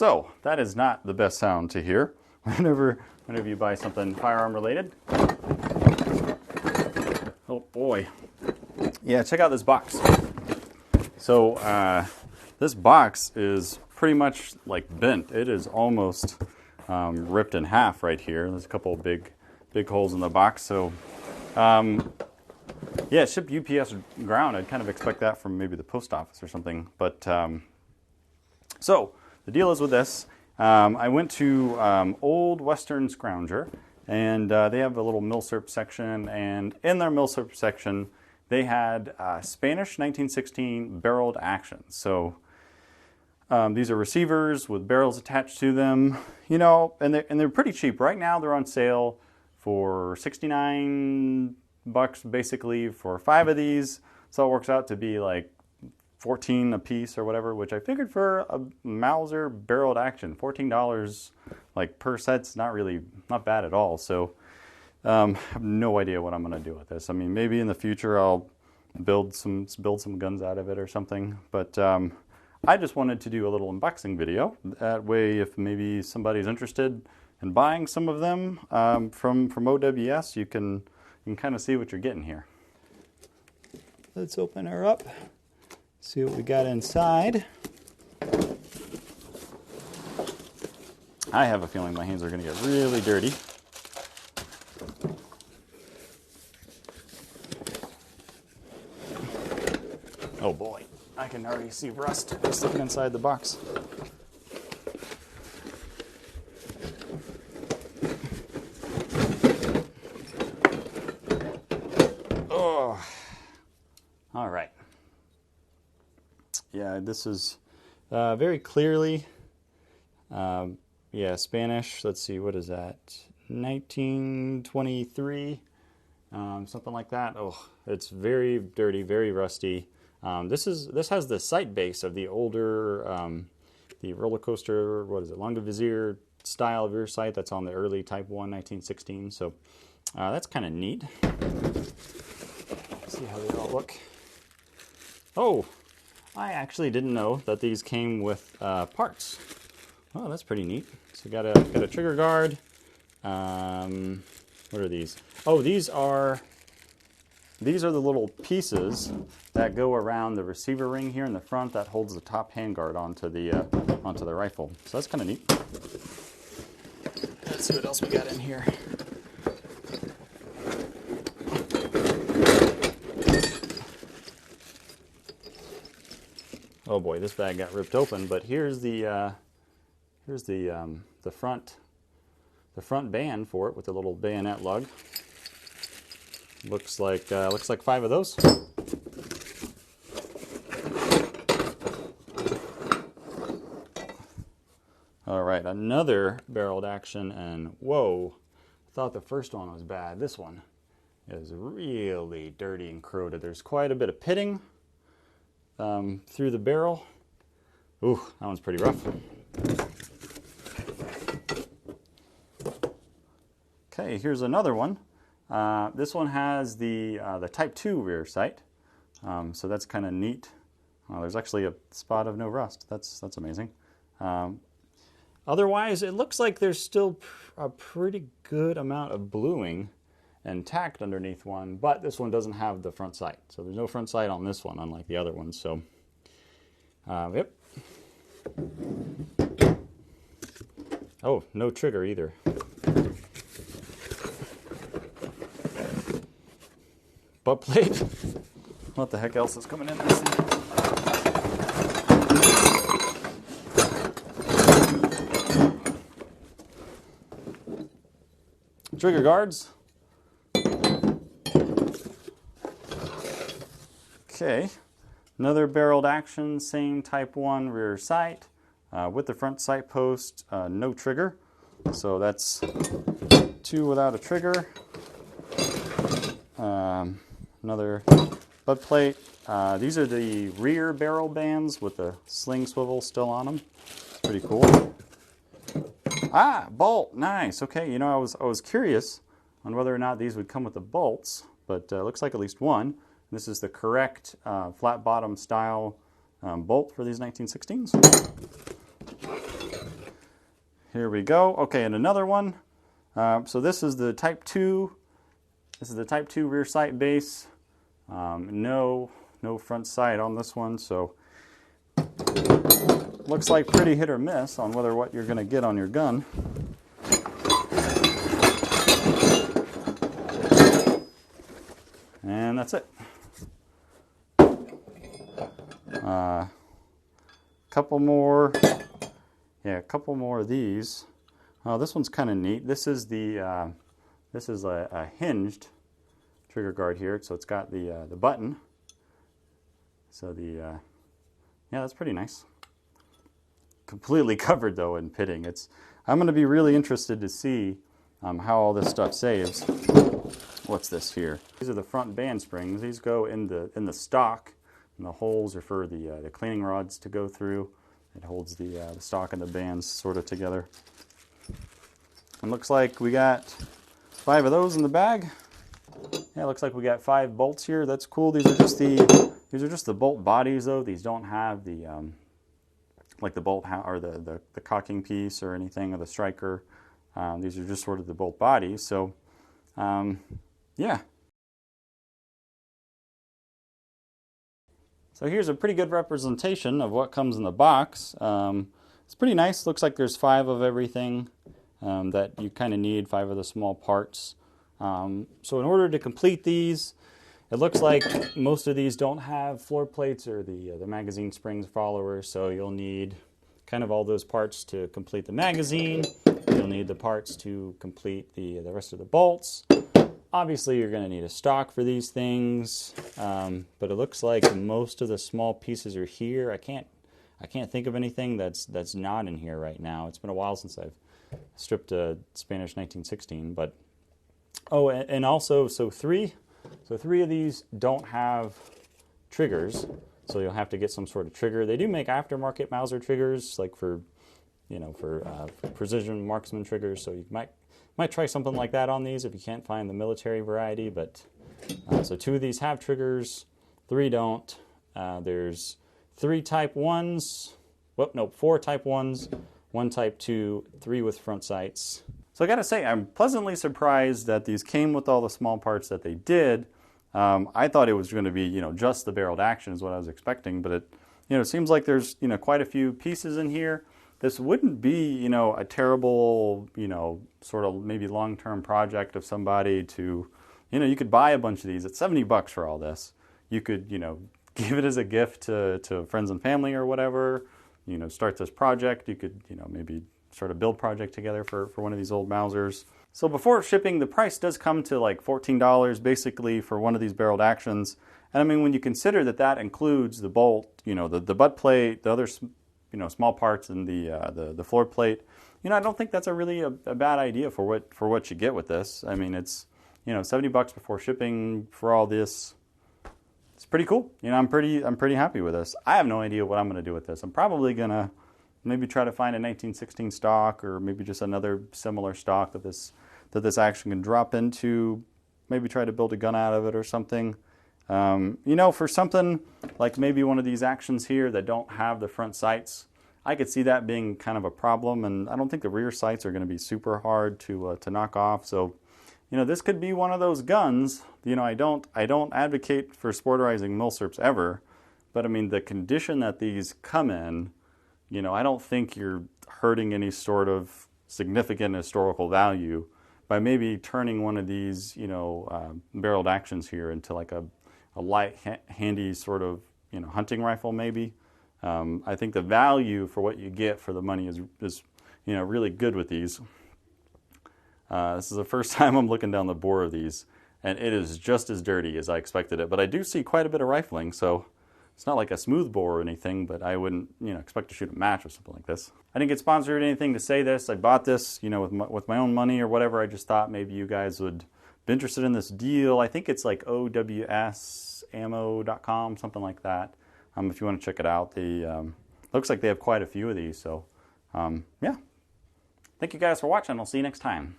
So that is not the best sound to hear whenever you buy something firearm related. Oh boy. Yeah, check out this box. So this box is pretty much like bent. It is almost ripped in half right here. There's a couple of big holes in the box. So yeah, shipped UPS ground. I'd kind of expect that from maybe the post office or something. But so the deal is with this. I went to Old Western Scrounger, and they have a little milsurp section. And in their milsurp section, they had Spanish 1916 barreled actions. So these are receivers with barrels attached to them, you know, and they're pretty cheap. Right now they're on sale for $69 basically for 5 of these. So it works out to be like 14 a piece or whatever, which I figured for a Mauser barreled action, $14 like per set's not bad at all. So I have no idea what I'm going to do with this. I mean, maybe in the future I'll build some guns out of it or something, but I just wanted to do a little unboxing video. That way, if maybe somebody's interested in buying some of them from OWS, you can kind of see what you're getting here. Let's open her up, see what we got inside. I have a feeling my hands are going to get really dirty. Oh boy, I can already see rust just looking inside the box. Oh, all right. Yeah, this is very clearly, yeah, Spanish. Let's see, what is that? 1923, something like that. Oh, it's very dirty, very rusty. This has the sight base of the older, the roller coaster, what is it, Longivizier style rear sight that's on the early Type 1 1916. So that's kind of neat. Let's see how they all look. Oh, I actually didn't know that these came with parts. Oh, that's pretty neat. So got a trigger guard. What are these? Oh, these are the little pieces that go around the receiver ring here in the front that holds the top handguard onto the rifle. So that's kind of neat. Let's see what else we got in here. Oh boy, this bag got ripped open. But here's the front band for it with the little bayonet lug. Looks like 5 of those. All right, another barreled action, and whoa, I thought the first one was bad. This one is really dirty and corroded. There's quite a bit of pitting through the barrel. Ooh, that one's pretty rough. Okay, here's another one. This one has the Type 2 rear sight, so that's kind of neat. There's actually a spot of no rust. That's amazing. Otherwise, it looks like there's still a pretty good amount of bluing intact underneath one, but this one doesn't have the front sight. So there's no front sight on this one, unlike the other ones. So, yep. Oh, no trigger either. Butt plate. What the heck else is coming in this thing? Trigger guards. Okay, another barreled action, same Type 1 rear sight with the front sight post, no trigger. So that's 2 without a trigger. Another butt plate. These are the rear barrel bands with the sling swivel still on them. It's pretty cool. Ah, bolt, nice. Okay, you know, I was curious on whether or not these would come with the bolts, but looks like at least one. This is the correct flat bottom style bolt for these 1916s. Here we go. Okay, and another one. So this is the Type 2. This is the Type 2 rear sight base. No front sight on this one, so looks like pretty hit or miss on what you're going to get on your gun. And that's it. Couple more. Yeah, a couple more of these. Oh, this one's kind of neat. This is a hinged trigger guard here, so it's got the button. So yeah, that's pretty nice. Completely covered though in pitting. I'm going to be really interested to see how all this stuff saves. What's this here? These are the front band springs. These go in the stock, and the holes are for the cleaning rods to go through. It holds the stock and the bands sort of together. And looks like we got 5 of those in the bag. Yeah, it looks like we got 5 bolts here. That's cool. These are just the bolt bodies though. These don't have the like the bolt or the cocking piece or anything, or the striker. These are just sort of the bolt bodies. So yeah. So here's a pretty good representation of what comes in the box. It's pretty nice. Looks like there's 5 of everything that you kind of need, 5 of the small parts. So in order to complete these, it looks like most of these don't have floor plates or the magazine springs followers, so you'll need kind of all those parts to complete the magazine. You'll need the parts to complete the rest of the bolts. Obviously, you're going to need a stock for these things, but it looks like most of the small pieces are here. I can't think of anything that's not in here right now. It's been a while since I've stripped a Spanish 1916, but oh, and also so three of these don't have triggers, so you'll have to get some sort of trigger. They do make aftermarket Mauser triggers, like for precision marksman triggers, so you might try something like that on these if you can't find the military variety. But so 2 of these have triggers, 3 don't. There's 3 Type 1s, 4 Type 1s, 1 Type 2, 3 with front sights. So I gotta say, I'm pleasantly surprised that these came with all the small parts that they did. I thought it was going to be, just the barreled action is what I was expecting, but it seems like there's, quite a few pieces in here. This wouldn't be, a terrible, sort of maybe long-term project of somebody to, you could buy a bunch of these at $70 for all this. You could, give it as a gift to friends and family or whatever, start this project. You could, maybe start a build project together for one of these old Mausers. So before shipping, the price does come to like $14 basically for one of these barreled actions. And I mean, when you consider that includes the bolt, the butt plate, the other small parts, and the floor plate, I don't think that's really a bad idea for what you get with this. I mean, it's $70 before shipping for all this. It's pretty cool. I'm pretty happy with this. I have no idea what I'm going to do with this. I'm probably gonna maybe try to find a 1916 stock, or maybe just another similar stock that this action can drop into. Maybe try to build a gun out of it or something. For something like maybe one of these actions here that don't have the front sights, I could see that being kind of a problem, and I don't think the rear sights are going to be super hard to knock off. So, this could be one of those guns. I don't advocate for sporterizing milsurps ever, but I mean, the condition that these come in, I don't think you're hurting any sort of significant historical value by maybe turning one of these, barreled actions here into like a light, handy sort of, hunting rifle maybe. I think the value for what you get for the money is really good with these. This is the first time I'm looking down the bore of these, and it is just as dirty as I expected it. But I do see quite a bit of rifling, so it's not like a smooth bore or anything, but I wouldn't, expect to shoot a match with something like this. I didn't get sponsored or anything to say this. I bought this, with my own money or whatever. I just thought maybe you guys would be interested in this deal. I think it's like owsammo.com, something like that. If you want to check it out, looks like they have quite a few of these. So, yeah. Thank you guys for watching. I'll see you next time.